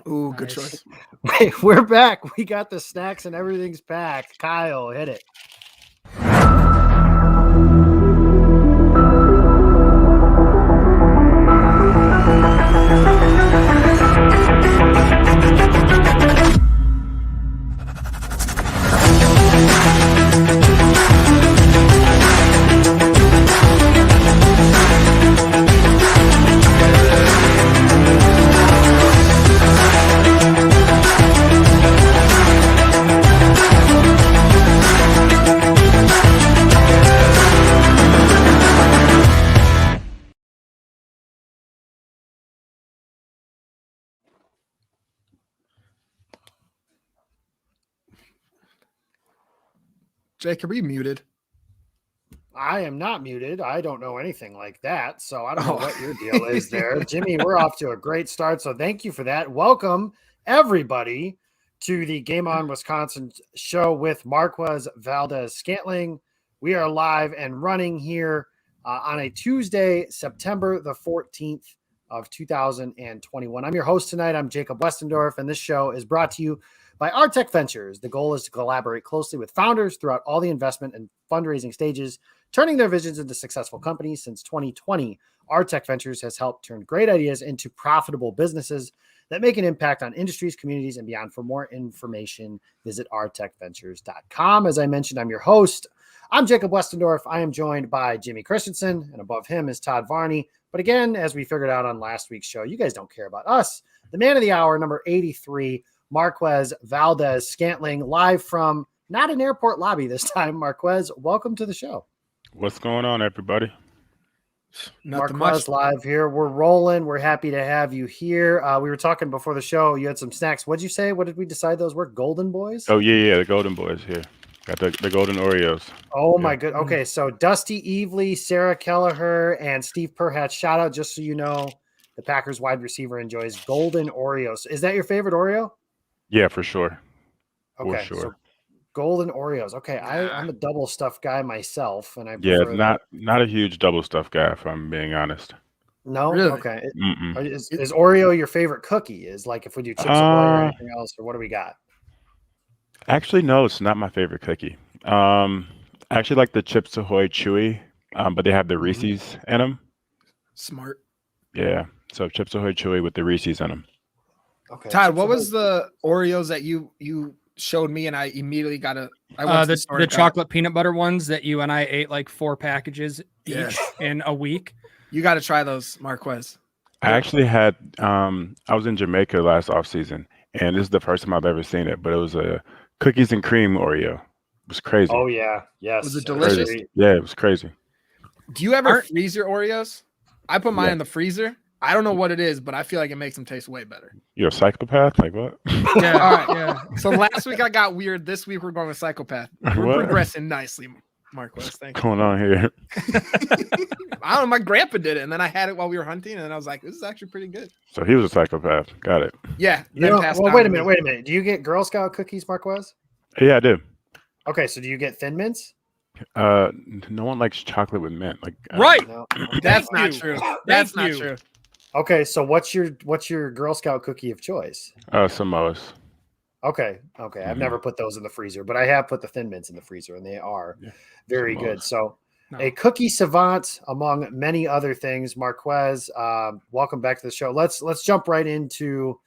Ooh, good choice. Wait, we're back. We got the snacks and everything's packed. Kyle, hit it. Jake, are we muted? I am not muted. I don't know anything like that. So I don't know what your deal is there. Jimmy, we're off to a great start. So thank you for that. Welcome, everybody, to the Game On Wisconsin show with Marquez Valdez-Scantling. We are live and running here on a Tuesday, September the 14th of 2021. I'm your host tonight. I'm Jacob Westendorf, and this show is brought to you by Artech Ventures. The goal is to collaborate closely with founders throughout all the investment and fundraising stages, turning their visions into successful companies. Since 2020, Artech Ventures has helped turn great ideas into profitable businesses that make an impact on industries, communities, and beyond. For more information, visit artechventures.com. As I mentioned, I'm your host. I'm Jacob Westendorf. I am joined by Jimmy Christensen, and above him is Todd Varney. But again, as we figured out on last week's show, you guys don't care about us. The man of the hour, number 83, Marquez Valdez-Scantling, live from not an airport lobby this time. Marquez, welcome to the show. What's going on, everybody? Nothing Marquez much. live here. We're rolling. We're happy to have you here. We were talking before the show. You had some snacks. What'd you say? What did we decide those were? Golden Boys? Oh, yeah, the Golden Boys here. Got the Golden Oreos. Oh, my good. Okay, so Dusty Evely, Sarah Kelleher, and Steve Perhat. Shout out, just so you know, the Packers wide receiver enjoys Golden Oreos. Is that your favorite Oreo? Yeah, for sure. Okay, for sure. So Golden Oreos. Okay, I'm a double stuffed guy myself, and I Yeah, prefer not a huge double stuff guy, if I'm being honest. No, Really? okay. Mm-mm. Is Oreo your favorite cookie? Is like if we do Chips Ahoy or anything else, or what do we got? Actually, no, it's not my favorite cookie. I actually like the Chips Ahoy Chewy, but they have the Reese's in them. Smart. Yeah, so Chips Ahoy Chewy with the Reese's in them. Okay. Todd, Chips what Ahoy. was the Oreos that you showed me and I immediately got to the chocolate peanut butter ones that you and I ate like 4 packages each in a week. You got to try those, Marquez. I actually had I was in Jamaica last off season, and this is the first time I've ever seen it, but it was a cookies and cream Oreo. It was crazy. Oh yeah, yes. Was it delicious? Crazy. Yeah, it was crazy. Do you ever freeze your Oreos? I put mine Yeah. in the freezer. I don't know what it is, but I feel like it makes them taste way better. You're a psychopath? Like what? Yeah. All right, yeah. So last week I got weird. This week we're going with psychopath. We're What? progressing nicely, Marquez. Thank you. Going on here? I don't know. My grandpa did it, and then I had it while we were hunting, and I was like, "This is actually pretty good." So he was a psychopath. Got it. Yeah. You then know, passed well, down wait a to minute. me. Wait a minute. Do you get Girl Scout cookies, Marquez? Yeah, I do. Okay, so do you get Thin Mints? No one likes chocolate with mint. Like Right. No. That's Thank not you. true. That's Thank not you. true. Okay, so what's your Girl Scout cookie of choice? Samoas. Okay. I've never put those in the freezer, but I have put the Thin Mints in the freezer, and they are very Samoas. good. So. No. A cookie savant, among many other things. Marquez, welcome back to the show. Let's jump right into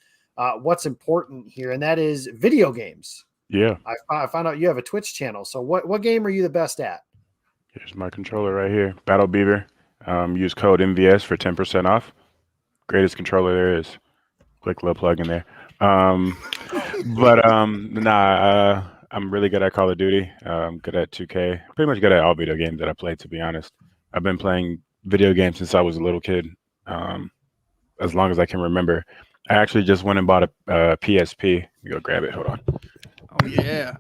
what's important here, and that is video games. Yeah. I found out you have a Twitch channel. So what game are you the best at? Here's my controller right here. Battle Beaver. Use code MVS for 10% off. Greatest controller there is. Quick little plug in there. I'm really good at Call of Duty. I'm good at 2K. Pretty much good at all video games that I play, to be honest. I've been playing video games since I was a little kid, as long as I can remember. I actually just went and bought a PSP. Let me go grab it. Hold on. Oh yeah.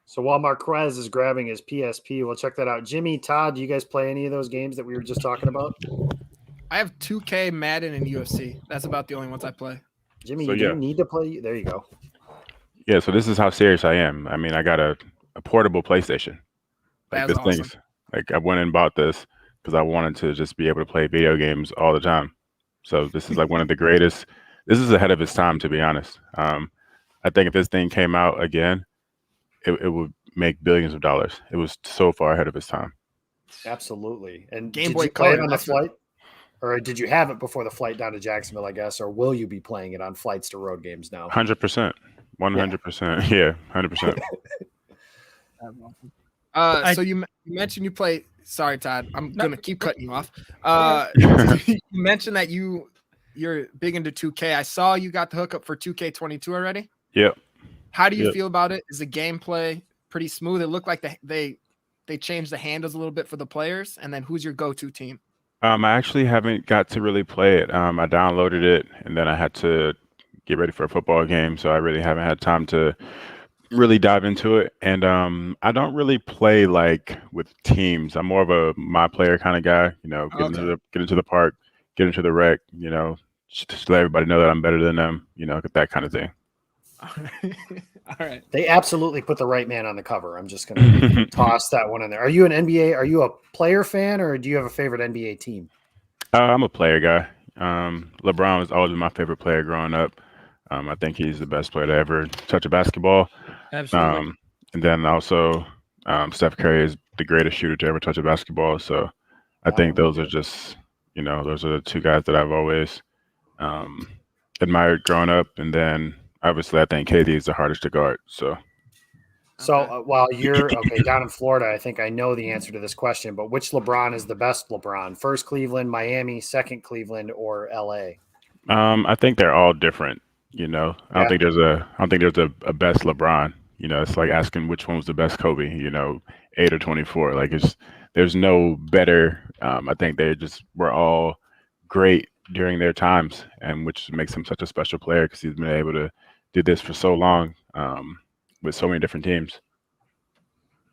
So while Marquez is grabbing his PSP, we'll check that out. Jimmy, Todd, do you guys play any of those games that we were just talking about? I have 2K, Madden, and UFC. That's about the only ones I play. Jimmy, So, you yeah. do need to play. There you go. Yeah, so this is how serious I am. I mean, I got a portable PlayStation. Like That's this awesome. thing's like I went and bought this because I wanted to just be able to play video games all the time. So this is like one of the greatest this is ahead of its time, to be honest. I think if this thing came out again, it would make billions of dollars. It was so far ahead of its time. Absolutely. And Game did Boy you play it Color, on the that's what- flight? Or did you have it before the flight down to Jacksonville, I guess? Or will you be playing it on flights to road games now? 100%. 100%. Yeah, 100%. So you mentioned you play. Sorry, Todd. I'm gonna keep cutting you off. You mentioned that you're big into 2K. I saw you got the hookup for 2K22 already. Yep. How do you Yep. feel about it? Is the gameplay pretty smooth? It looked like they changed the handles a little bit for the players. And then who's your go-to team? I actually haven't got to really play it. I downloaded it and then I had to get ready for a football game, so I really haven't had time to really dive into it. And I don't really play like with teams. I'm more of a my player kind of guy. You know, get into the park, get into the rec. You know, just let everybody know that I'm better than them. You know, that kind of thing. All right. They absolutely put the right man on the cover. I'm just going to toss that one in there. Are you an NBA? Are you a player fan, or do you have a favorite NBA team? I'm a player guy. LeBron was always my favorite player growing up. I think he's the best player to ever touch a basketball. Absolutely. And then also, Steph Curry is the greatest shooter to ever touch a basketball. So I think those are just, those are the two guys that I've always admired growing up. And then obviously I think KD is the hardest to guard. So While you're down in Florida, I think I know the answer to this question, but which LeBron is the best LeBron? First Cleveland, Miami, second Cleveland, or LA? I think they're all different. I don't think there's a best LeBron. It's like asking which one was the best Kobe. 8 or 24. Like there's no better. I think they just were all great during their times, and which makes him such a special player because he's been able to do this for so long with so many different teams.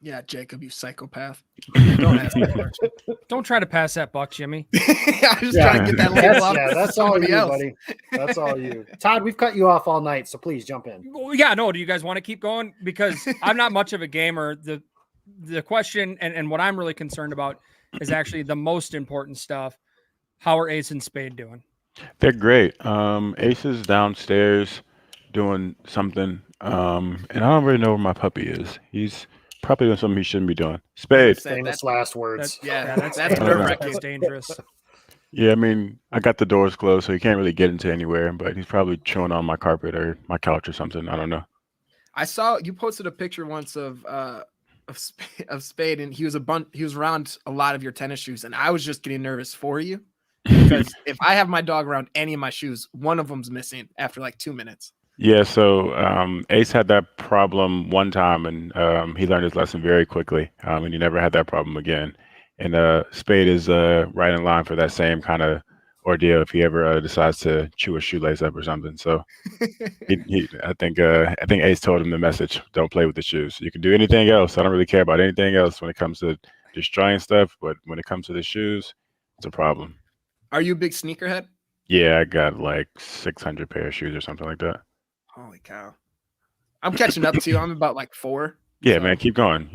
Yeah, Jacob, you psychopath. Don't ask that question. Don't try to pass that buck, Jimmy. I'm just trying to get that label off. That's all you, buddy. That's all you. Todd, we've cut you off all night, so please jump in. Yeah, no, do you guys want to keep going? Because I'm not much of a gamer. The question and what I'm really concerned about is actually the most important stuff. How are Ace and Spade doing? They're great. Ace is downstairs doing something, and I don't really know where my puppy is. He's probably doing something he shouldn't be doing. Spade. Famous last words. That's That's dangerous. Yeah, I mean, I got the doors closed, so he can't really get into anywhere, but he's probably chewing on my carpet or my couch or something. I don't know. I saw you posted a picture once of Spade, and he was around a lot of your tennis shoes, and I was just getting nervous for you because if I have my dog around any of my shoes, one of them's missing after like 2 minutes. Yeah, so Ace had that problem one time, and he learned his lesson very quickly, and he never had that problem again. And Spade is right in line for that same kind of ordeal if he ever decides to chew a shoelace up or something. So I think Ace told him the message: don't play with the shoes. You can do anything else. I don't really care about anything else when it comes to destroying stuff, but when it comes to the shoes, it's a problem. Are you a big sneakerhead? Yeah, I got like 600 pair of shoes or something like that. Holy cow. I'm catching up to you. I'm about like 4. Yeah, so. Man, keep going,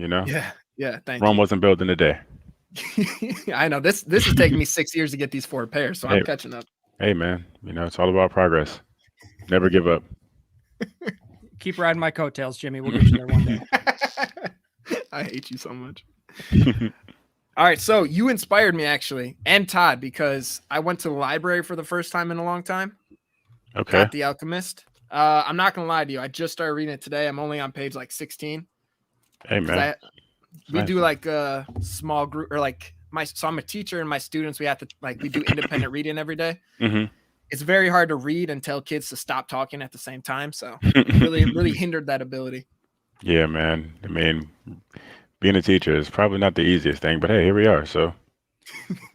Yeah, thank Rome you. wasn't built in a day. I know. This is taking me 6 years to get these 4 pairs, so I'm catching up. Hey, man, it's all about progress. Never give up. Keep riding my coattails, Jimmy. We'll get you there one day. I hate you so much. All right, so you inspired me actually, and Todd, because I went to the library for the first time in a long time. Okay. Got The Alchemist. I'm not gonna lie to you. I just started reading it today. I'm only on page like 16. Hey, man. We do like a small group, or like so I'm a teacher and my students, we have to we do independent reading every day. Mm-hmm. It's very hard to read and tell kids to stop talking at the same time. So really hindered that ability. Yeah, man. I mean, being a teacher is probably not the easiest thing, but hey, here we are. So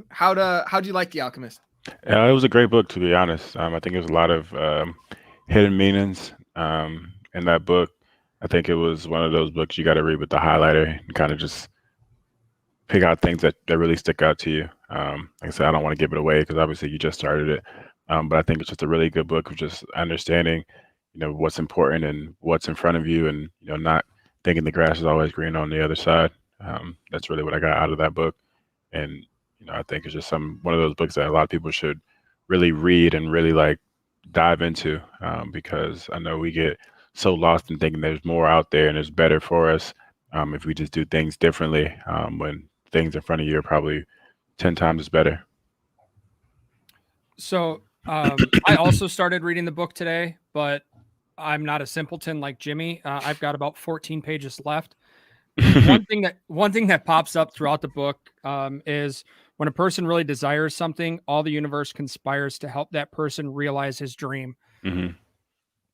how'd you like The Alchemist? It was a great book, to be honest. I think there's a lot of hidden meanings in that book. I think it was one of those books you got to read with the highlighter and kind of just pick out things that really stick out to you. Like I said, I don't want to give it away because obviously you just started it. But I think it's just a really good book of just understanding, what's important and what's in front of you, and not thinking the grass is always green on the other side. That's really what I got out of that book. And I think it's just one of those books that a lot of people should really read and really dive into, because I know we get so lost in thinking there's more out there and it's better for us, if we just do things differently, when things in front of you are probably 10 times better. So I also started reading the book today, but I'm not a simpleton like Jimmy. I've got about 14 pages left. One thing that pops up throughout the book is when a person really desires something, all the universe conspires to help that person realize his dream. hmm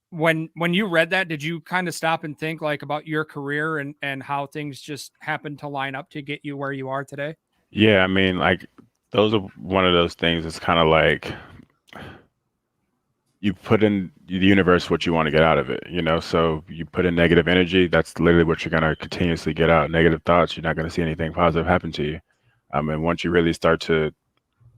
When you read that, did you kind of stop and think like about your career and how things just happened to line up to get you where you are today? Yeah, I mean, like those are one of those things. It's kind of like you put in the universe what you want to get out of it, you know? So you put in negative energy, that's literally what you're going to continuously get out. Negative thoughts, you're not going to see anything positive happen to you. And once you really start to,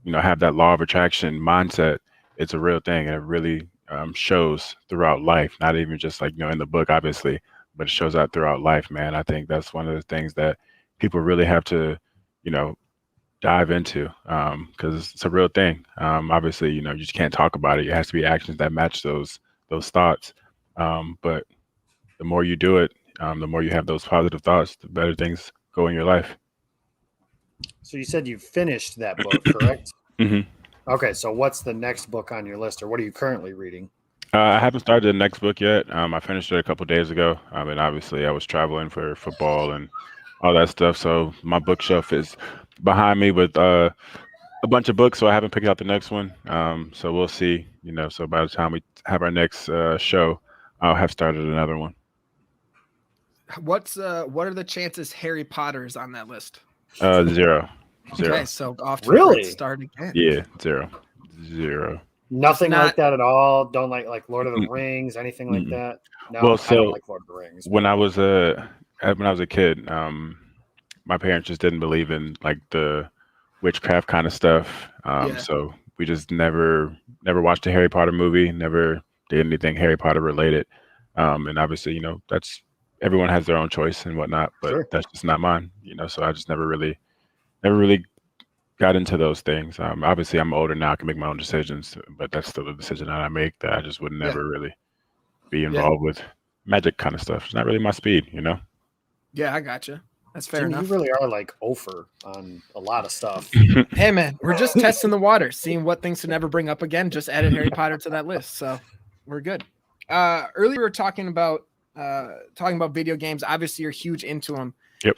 have that law of attraction mindset, it's a real thing. And it really shows throughout life, not even just like, in the book, obviously, but it shows out throughout life, man. I think that's one of the things that people really have to, you know, dive into, because it's a real thing. Obviously, you just can't talk about it. It has to be actions that match those thoughts. But the more you do it, the more you have those positive thoughts, the better things go in your life. So you said you finished that book, correct? hmm Okay, so what's the next book on your list, or what are you currently reading? I haven't started the next book yet. I finished it a couple days ago. And obviously, I was traveling for football and all that stuff. So my bookshelf is behind me with a bunch of books. So I haven't picked out the next one. So we'll see. So by the time we have our next show, I'll have started another one. What are the chances Harry Potter is on that list? 0. Okay, so off to a Really? great start again. Yeah, 0. Nothing Not- like that at all. Don't like Lord of the Rings, anything like Mm-mm. that. No, Well, I so don't like Lord of the Rings. when I was a kid, my parents just didn't believe in like the witchcraft kind of stuff. Yeah. So we just never watched a Harry Potter movie, never did anything Harry Potter related. And obviously, that's everyone has their own choice and whatnot, but Sure. that's just not mine. So I just never really got into those things. Obviously, I'm older now; I can make my own decisions, but that's still a decision that I make that I just would never really be involved with magic kind of stuff. It's not really my speed. Yeah, I gotcha. That's fair Jimmy, enough. you really are like Ofer on a lot of stuff. Hey man, we're just testing the water, seeing what things to never bring up again. Just added Harry Potter to that list, so we're good. Earlier we were talking about video games. Obviously, you're huge into them. Yep.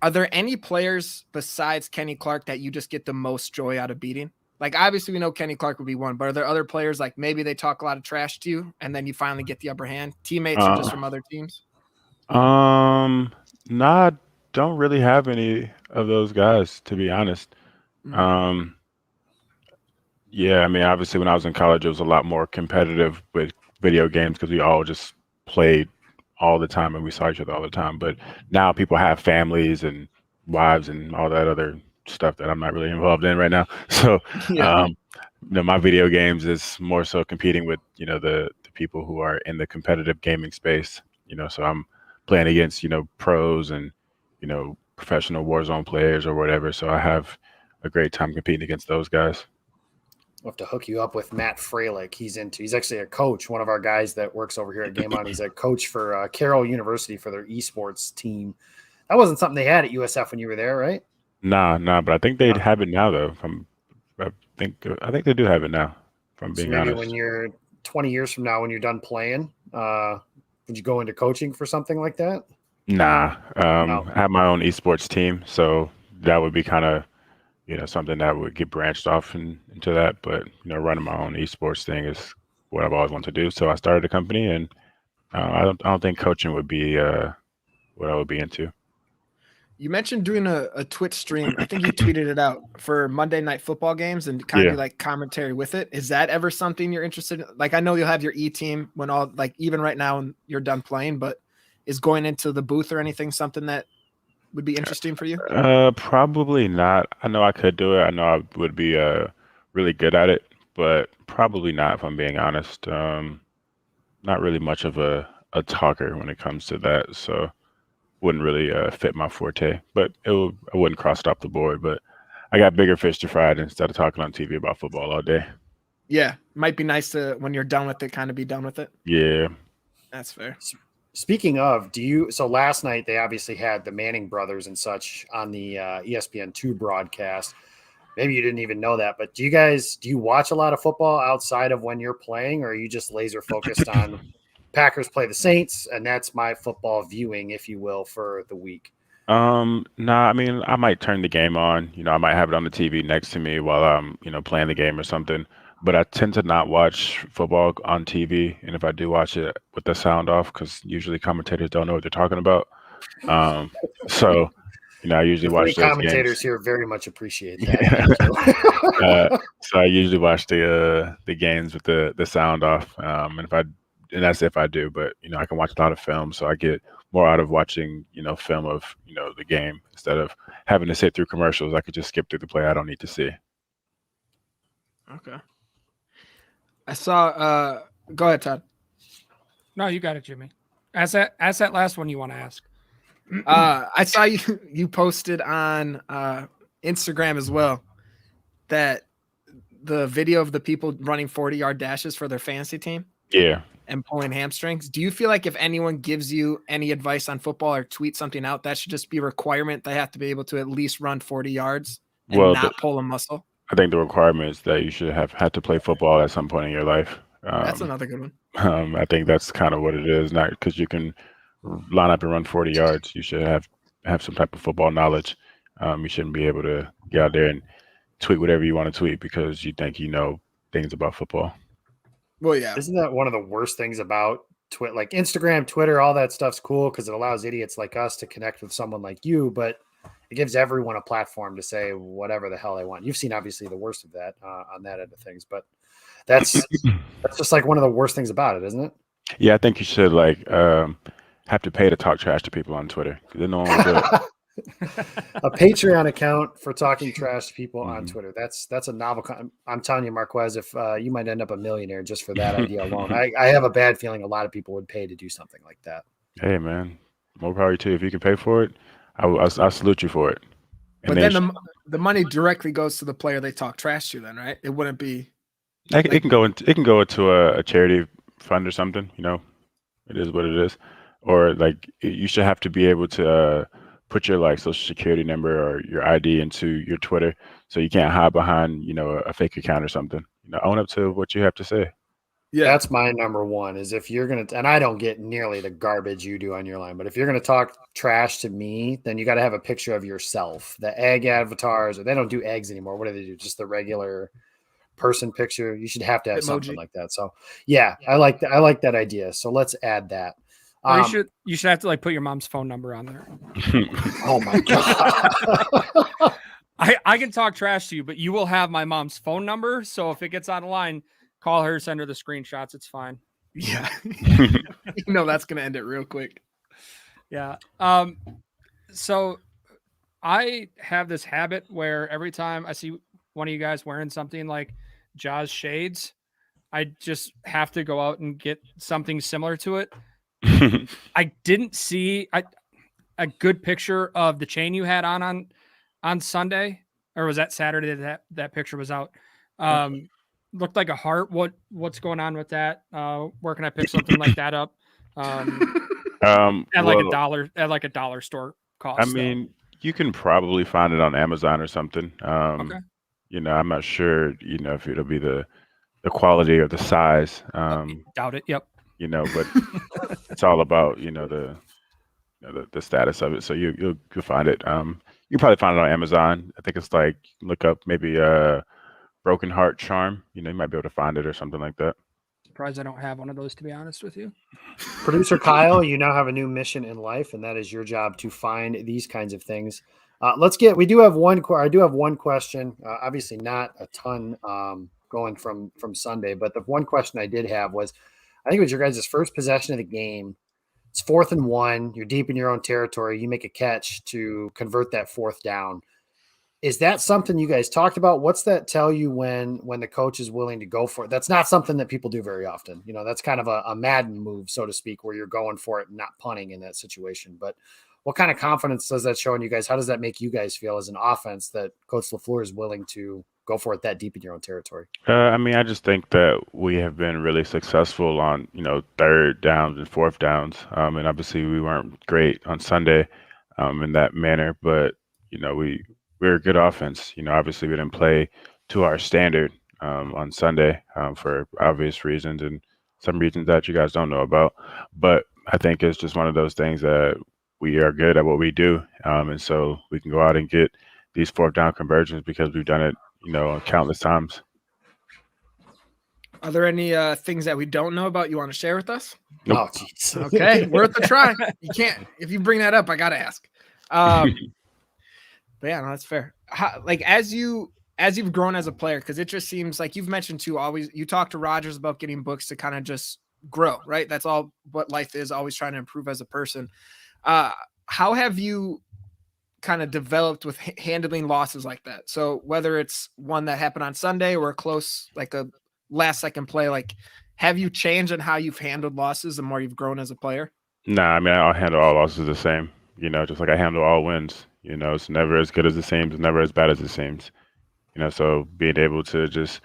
Are there any players besides Kenny Clark that you just get the most joy out of beating? Like, obviously, we know Kenny Clark would be one, but are there other players like maybe they talk a lot of trash to you, and then you finally get the upper hand? Teammates or just from other teams? Nah, don't really have any of those guys, to be honest. Mhm. Yeah, I mean, obviously, when I was in college, it was a lot more competitive with video games because we all just played all the time and we saw each other all the time. But now people have families and wives and all that other stuff that I'm not really involved in right now. So, Yeah. my video games is more so competing with, the people who are in the competitive gaming space. So I'm playing against, pros and, professional Warzone players or whatever. So I have a great time competing against those guys. We'll have to hook you up with Matt Freilich. He's actually a coach, one of our guys that works over here at Game On. He's a coach for Carroll University for their esports team. That wasn't something they had at USF when you were there, right? Nah, but I think they'd have it now though. I think they do have it now. If I'm So being maybe honest. when you're 20 years from now, when you're done playing, would you go into coaching for something like that? Nah, No. I have my own esports team, so that would be kind of, something that would get branched off into that. But running my own esports thing is what I've always wanted to do. So I started a company, and I don't think coaching would be what I would be into. You mentioned doing a Twitch stream. I think you tweeted it out for Monday Night Football games and kind of Yeah. do like commentary with it. Is that ever something you're interested in? Like, I know you'll have your E team when all like even right now when you're done playing, but is going into the booth or anything something that would be interesting for you? Probably not. I know I could do it. I know I would be really good at it, but probably not if I'm being honest. Not really much of a talker when it comes to that, so wouldn't really fit my forte. But I wouldn't cross it off the board. But I got bigger fish to fry instead of talking on TV about football all day. Yeah, might be nice to when you're done with it, kind of be done with it. Yeah. That's fair. Speaking of, so last night they obviously had the Manning brothers and such on the ESPN2 broadcast. Maybe you didn't even know that, but do you watch a lot of football outside of when you're playing, or are you just laser focused on Packers play the Saints and that's my football viewing, if you will, for the week? Nah, I mean, I might turn the game on. I might have it on the TV next to me while I'm, playing the game or something. But I tend to not watch football on TV, and if I do watch it with the sound off, because usually commentators don't know what they're talking about. Um, so, I usually The watch three those commentators games. here very much appreciate that. Yeah. Thank you. So I usually watch the games with the sound off, and that's if I do. But I can watch a lot of film, so I get more out of watching film of the game instead of having to sit through commercials. I could just skip through the play I don't need to see. Okay. I saw. Go ahead, Todd. No, you got it, Jimmy. Ask that last one you want to ask. I saw you posted on Instagram as well that the video of the people running 40-yard dashes for their fantasy team. Yeah. And pulling hamstrings. Do you feel like if anyone gives you any advice on football or tweet something out, that should just be a requirement? They have to be able to at least run 40 yards and not pull a muscle. I think the requirement is that you should have had to play football at some point in your life. That's another good one. I think that's kind of what it is. Not because you can line up and run 40 yards. You should have some type of football knowledge. You shouldn't be able to get out there and tweet whatever you want to tweet because you think you know things about football. Well, yeah. Isn't that one of the worst things about Twitter? Like Instagram, Twitter, all that stuff's cool because it allows idiots like us to connect with someone like you, but it gives everyone a platform to say whatever the hell they want. You've seen obviously the worst of that on that end of things, but that's just like one of the worst things about it, isn't it? Yeah, I think you should have to pay to talk trash to people on Twitter because no one will do it. A Patreon account for talking trash to people on Twitter. That's a novel. I'm telling you, Marquez, if you might end up a millionaire just for that idea alone. I have a bad feeling a lot of people would pay to do something like that. Hey, man, more power to you. If you can pay for it, I'll salute you for it. And but then the money directly goes to the player they talk trash to. Then, right? It wouldn't be. It can go into a charity fund or something. It is what it is. Or you should have to be able to put your social security number or your ID into your Twitter, so you can't hide behind a fake account or something. Own up to what you have to say. Yeah, that's my number one. Is if you're gonna, and I don't get nearly the garbage you do on your line, but if you're gonna talk trash to me, then you got to have a picture of yourself. The egg avatars, or they don't do eggs anymore. What do they do? Just the regular person picture. You should have to have something like that. So yeah, I like that. I like that idea. So let's add that. You should have to put your mom's phone number on there. Oh my god! I can talk trash to you, but you will have my mom's phone number. So if it gets on the line, call her, send her the screenshots. It's fine. Yeah, that's gonna end it real quick. Yeah. So I have this habit where every time I see one of you guys wearing something like Jaws shades, I just have to go out and get something similar to it. I didn't see a good picture of the chain you had on Sunday, or was that Saturday that picture was out? Looked like a heart. What's going on with that? Where can I pick something like that up? At a dollar store cost. I mean, you can probably find it on Amazon or something. Okay. I'm not sure, if it'll be the quality or the size. Doubt it. Yep. But it's all about the status of it. So you'll find it. You probably find it on Amazon. I think it's look up maybe Broken Heart Charm. You might be able to find it or something like that. Surprised I don't have one of those, to be honest with you. Producer Kyle, you now have a new mission in life, and that is your job to find these kinds of things. I do have one question. Obviously not a ton going from Sunday, but the one question I did have was, I think it was your guys' first possession of the game. It's 4th and 1. You're deep in your own territory. You make a catch to convert that 4th down. Is that something you guys talked about? What's that tell you when the coach is willing to go for it? That's not something that people do very often. That's kind of a Madden move, so to speak, where you're going for it and not punting in that situation. But what kind of confidence does that show in you guys? How does that make you guys feel as an offense that Coach LaFleur is willing to go for it that deep in your own territory? I mean, I just think that we have been really successful on, third downs and fourth downs. And obviously we weren't great on Sunday in that manner, but, we're a good offense. Obviously we didn't play to our standard on Sunday for obvious reasons and some reasons that you guys don't know about. But I think it's just one of those things that we are good at what we do. And so we can go out and get these fourth down conversions because we've done it, countless times. Are there any things that we don't know about you want to share with us? Nope. Oh, jeez. Okay, worth a try. You can't. If you bring that up, I gotta ask. But yeah, no, that's fair. As you've grown as a player, because it just seems like you've mentioned too. Always, you talk to Rogers about getting books to kind of just grow, right? That's all what life is. Always trying to improve as a person. How have you kind of developed with handling losses like that? So whether it's one that happened on Sunday or a close, like a last second play, like have you changed on how you've handled losses the more you've grown as a player? Nah, I mean, I'll handle all losses the same, just like I handle all wins. It's never as good as it seems, it's never as bad as it seems. So being able to just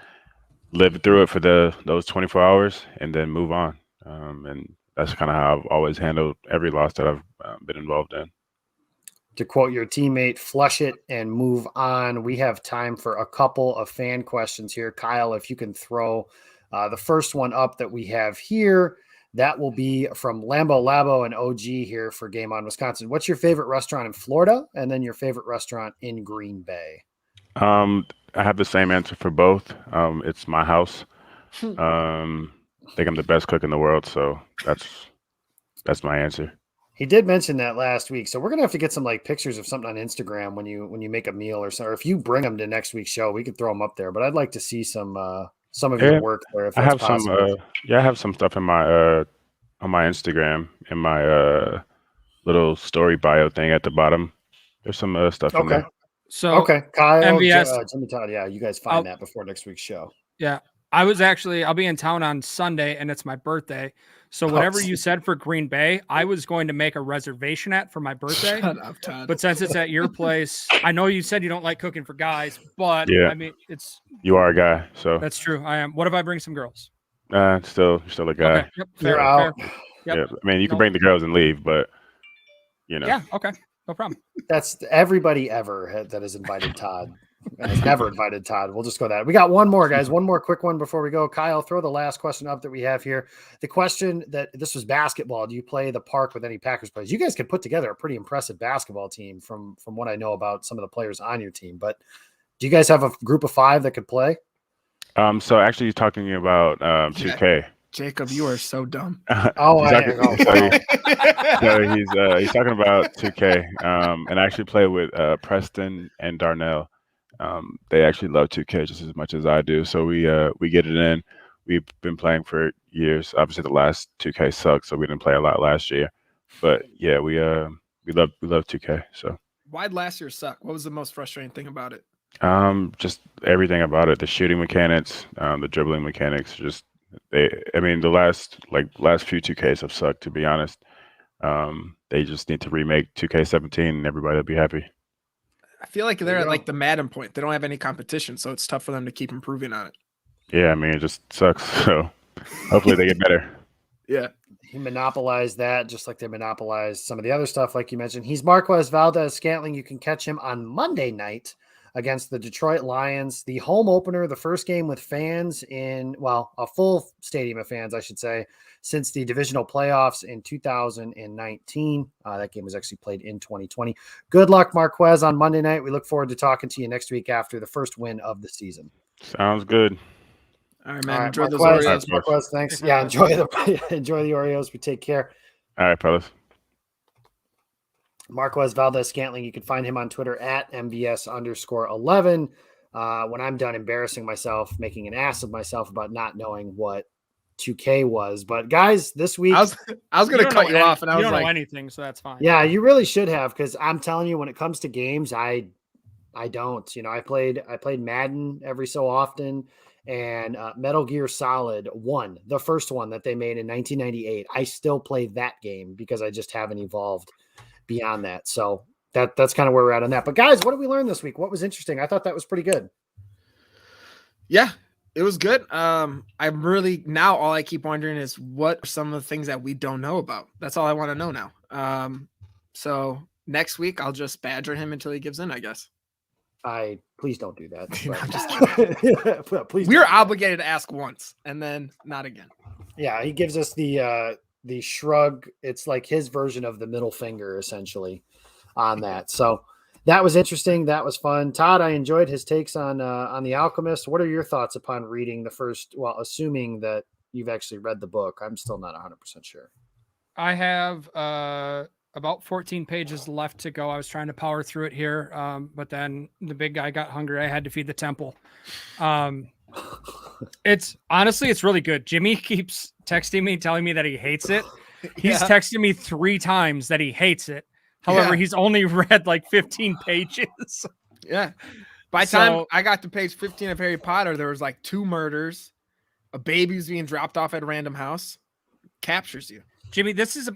live through it for those 24 hours and then move on. And that's kind of how I've always handled every loss that I've been involved in. To quote your teammate, flush it and move on. We have time for a couple of fan questions here. Kyle, if you can throw the first one up that we have here, that will be from Lambo Labo and OG here for Game On Wisconsin. What's your favorite restaurant in Florida? And then your favorite restaurant in Green Bay? I have the same answer for both. It's my house. I think I'm the best cook in the world, so that's my answer. He did mention that last week, so we're gonna have to get some like pictures of something on Instagram when you make a meal or something. Or if you bring them to next week's show, we could throw them up there. But I'd like to see some of your work there. If I that's have possible. I have some stuff in my on my Instagram in my little story bio thing at the bottom. There's some stuff in there. So Okay, Kyle, MVS, Jimmy Todd, yeah, you guys find that before next week's show. yeah, I'll be in town on Sunday and it's my birthday. So whatever you said for Green Bay, I was going to make a reservation for my birthday. Shut up, Todd. But since it's at your place, I know you said you don't like cooking for guys, but Yeah. I mean, You are a guy, so that's true. I am. What if I bring some girls? still a guy. Okay. Yep. You're Fair, out. fair. Yeah, Yep. I mean, you can bring the girls and leave, but Yeah. Okay. No problem. That's everybody ever that has invited Todd. Has never invited Todd. We'll just go that. We got one more, guys. One more quick one before we go. Kyle, throw the last question up that we have here. The question that this was basketball. Do you play the park with any Packers players? You guys could put together a pretty impressive basketball team from what I know about some of the players on your team. But do you guys have a group of 5 that could play? So actually, talking about 2K. Jacob, you are so dumb. Oh, he's talking about 2K, and I actually play with Preston and Darnell. They actually love 2K just as much as I do, so we get it in. We've been playing for years. Obviously, the last 2K sucked, so we didn't play a lot last year. But yeah, we love 2K. So Why'd last year suck? What was the most frustrating thing about it? just everything about it, the shooting mechanics, the dribbling mechanics, the last few 2Ks have sucked, to be honest. They just need to remake 2K17 and everybody will be happy. I feel like they're at like the Madden point. They don't have any competition, so it's tough for them to keep improving on it. Yeah, I mean, it just sucks. So hopefully they get better. Yeah. He monopolized that just like they monopolized some of the other stuff, like you mentioned. He's Marquez Valdez-Scantling. You can catch him on Monday night against the Detroit Lions, the home opener, the first game with fans a full stadium of fans, I should say, since the divisional playoffs in 2019. That game was actually played in 2020. Good luck, Marquez, on Monday night. We look forward to talking to you next week after the first win of the season. Sounds good. All right, man. All right, Enjoy those Marquez, Oreos. Marquez, thanks. Yeah, enjoy the Oreos. We take care. All right, fellas. Marquez Valdez-Scantling. You can find him on Twitter at MVS_11. When I'm done embarrassing myself, making an ass of myself about not knowing what 2K was. But guys, this week I was going to cut you off, and I was you don't like, know anything, so that's fine. yeah, you really should have, because I'm telling you, when it comes to games, I don't. I played Madden every so often, and Metal Gear Solid 1, the first one that they made in 1998. I still play that game because I just haven't evolved beyond that. So that's kind of where we're at on that. But guys, what did we learn this week? What was interesting? I thought that was pretty good. Yeah, it was good. I'm really now all I keep wondering is what are some of the things that we don't know about. That's all I want to know now. So next week I'll just badger him until he gives in, I guess. Please don't do that. I'm just Please. We're obligated to ask once and then not again. Yeah, he gives us the shrug. It's like his version of the middle finger, essentially, on that. So that was interesting. That was fun. Todd, I enjoyed his takes on The Alchemist. What are your thoughts upon reading the first? Well, assuming that you've actually read the book, I'm still not 100% sure. I have about 14 pages left to go. I was trying to power through it here, but then the big guy got hungry. I had to feed the temple. It's really good. Jimmy keeps texting me, telling me that he hates it. He's texted me 3 times that he hates it. However, he's only read like 15 pages. Yeah. By the time I got to page 15 of Harry Potter, there was like 2 murders, a baby was being dropped off at a random house. Captures you. Jimmy, this isn't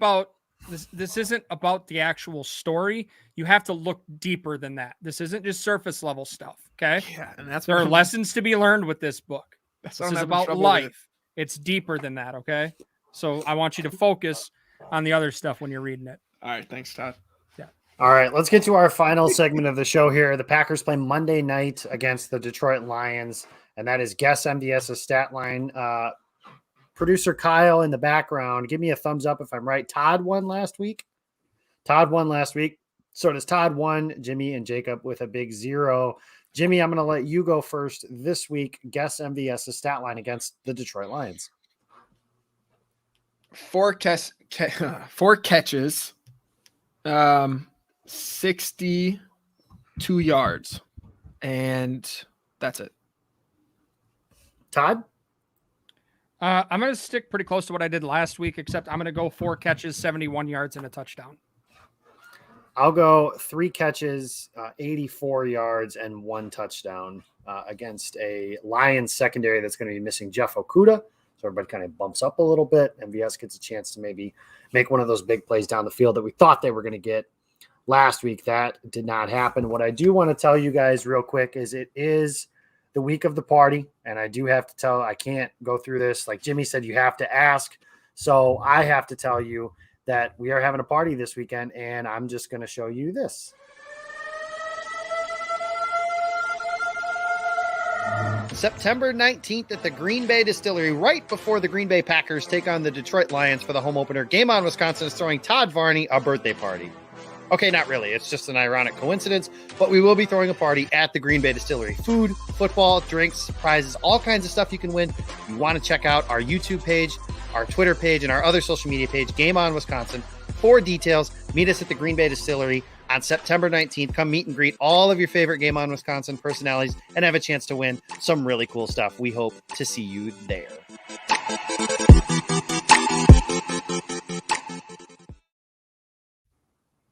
about the actual story. You have to look deeper than that. This isn't just surface level stuff. Okay. Yeah. And that's there are lessons to be learned with this book. This is about life. It's deeper than that. Okay. So I want you to focus on the other stuff when you're reading it. All right. Thanks, Todd. All right, let's get to our final segment of the show here. The Packers play Monday night against the Detroit Lions, and that is Guess MVS's Stat Line. Producer Kyle in the background, give me a thumbs up if I'm right. Todd won last week. So does Todd won, Jimmy and Jacob with a big 0. Jimmy, I'm going to let you go first this week. Guess MVS's Stat Line against the Detroit Lions. 4 catches. 62 yards, and that's it. Todd? I'm going to stick pretty close to what I did last week, except I'm going to go 4 catches, 71 yards, and a touchdown. I'll go 3 catches, 84 yards, and 1 touchdown against a Lions secondary that's going to be missing Jeff Okudah. So everybody kind of bumps up a little bit. MVS gets a chance to maybe make one of those big plays down the field that we thought they were going to get last week. That did not happen. What I do want to tell you guys real quick is it is the week of the party. And I do have to tell, I can't go through this. Like Jimmy said, you have to ask. So I have to tell you that we are having a party this weekend, and I'm just going to show you this. September 19th at the Green Bay Distillery, right before the Green Bay Packers take on the Detroit Lions for the home opener. Game On Wisconsin is throwing Todd Varney a birthday party. Okay, not really. It's just an ironic coincidence, but we will be throwing a party at the Green Bay Distillery. Food, football, drinks, prizes, all kinds of stuff you can win. You want to check out our YouTube page, our Twitter page, and our other social media page, Game On Wisconsin, for details. Meet us at the Green Bay Distillery on September 19th. Come meet and greet all of your favorite Game On Wisconsin personalities and have a chance to win some really cool stuff. We hope to see you there.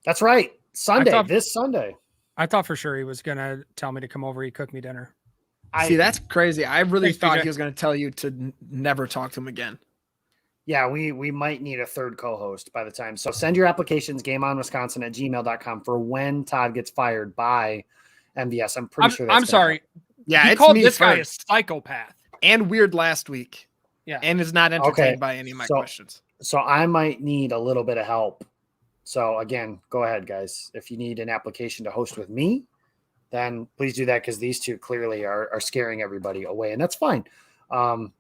That's right. This Sunday. I thought for sure he was going to tell me to come over. He cooked me dinner. See, that's crazy. I really thought PJ. he was going to tell you to never talk to him again. Yeah, we might need a third co-host by the time. So send your applications, gameonwisconsin@gmail.com for when Todd gets fired by MVS. I'm pretty sure that's I'm sorry. Yeah, he it's called me this guy a first. psychopath. And weird last week. Yeah. And is not entertained Okay, by any of my so- questions. So I might need a little bit of help. So again, go ahead, guys. If you need an application to host with me, then please do that, because these two clearly are scaring everybody away, and that's fine. I'm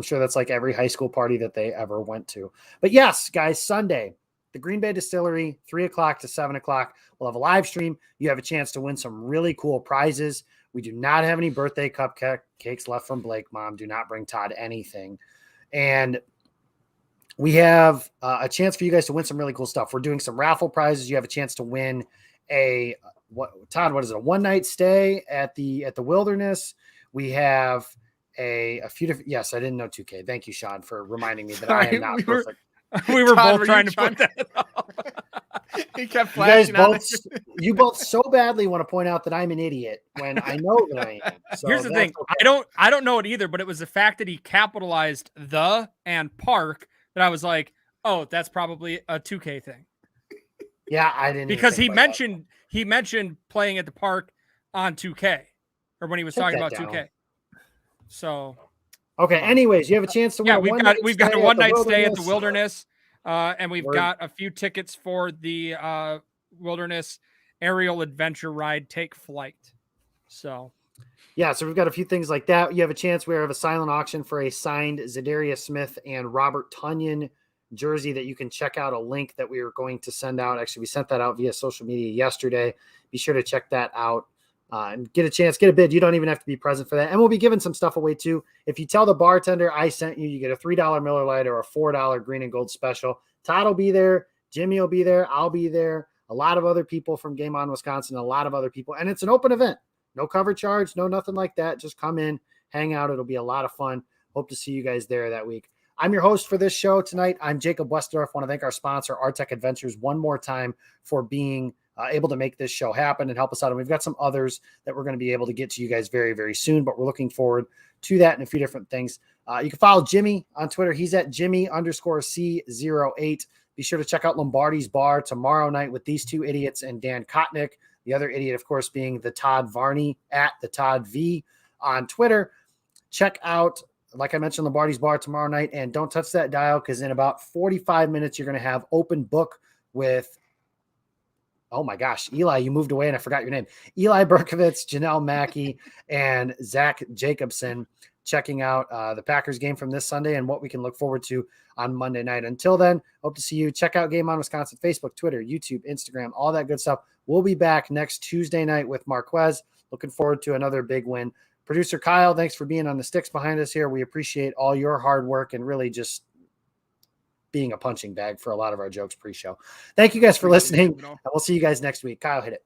sure that's like every high school party that they ever went to. But yes, guys, Sunday, the Green Bay Distillery, 3 o'clock to 7 o'clock. We'll have a live stream. You have a chance to win some really cool prizes. We do not have any birthday cupcakes left from Blake, Mom. Do not bring Todd anything. And we have a chance for you guys to win some really cool stuff. We're doing some raffle prizes. You have a chance to win what is it? A one-night stay at the Wilderness. We have a few different. Yes, I didn't know 2K. Thank you, Sean, for reminding me that I am not perfect. We were Todd, both were trying you to put that up. He kept You guys flashing on both, it. you both so badly want to point out that I'm an idiot when I know that I am. So Here's the that's thing. okay. I don't know it either, but it was the fact that he capitalized the and park that I was like, oh, that's probably a 2K thing. Yeah, I didn't even because think about that. he mentioned playing at the park on 2K or when he was Take talking that about down. 2K. So Okay. Anyways, you have a chance to win yeah, a we've one-night got stay a at one the night stay at the Wilderness. Wilderness, and we've We're- got a few tickets for the Wilderness aerial adventure ride Take Flight. So Yeah, so we've got a few things like that. You have a chance. We have a silent auction for a signed Zadarius Smith and Robert Tunyon jersey that you can check out. A link that we are going to send out. Actually, we sent that out via social media yesterday. Be sure to check that out and get a chance, get a bid. You don't even have to be present for that. And we'll be giving some stuff away too. If you tell the bartender I sent you, you get a $3 Miller Lite or a $4 green and gold special. Todd will be there. Jimmy will be there. I'll be there. A lot of other people from Game On Wisconsin, a lot of other people. And it's an open event. No cover charge, no nothing like that. Just come in, hang out. It'll be a lot of fun. Hope to see you guys there that week. I'm your host for this show tonight. I'm Jacob Westdorf. Want to thank our sponsor, Artec Adventures, one more time for being able to make this show happen and help us out. And we've got some others that we're going to be able to get to you guys very, very soon, but we're looking forward to that and a few different things. You can follow Jimmy on Twitter. He's at Jimmy_C08. Be sure to check out Lombardi's Bar tomorrow night with these two idiots and Dan Kotnick. The other idiot, of course, being the Todd Varney at the Todd V on Twitter. Check out, like I mentioned, Lombardi's Bar tomorrow night. And don't touch that dial because in about 45 minutes, you're going to have open book with, oh my gosh, Eli, you moved away and I forgot your name. Eli Berkovitz, Janelle Mackey, and Zach Jacobson checking out the Packers game from this Sunday and what we can look forward to on Monday night. Until then, hope to see you. Check out Game On Wisconsin, Facebook, Twitter, YouTube, Instagram, all that good stuff. We'll be back next Tuesday night with Marquez. Looking forward to another big win. Producer Kyle, thanks for being on the sticks behind us here. We appreciate all your hard work and really just being a punching bag for a lot of our jokes pre-show. Thank you guys for listening, and we'll see you guys next week. Kyle, hit it.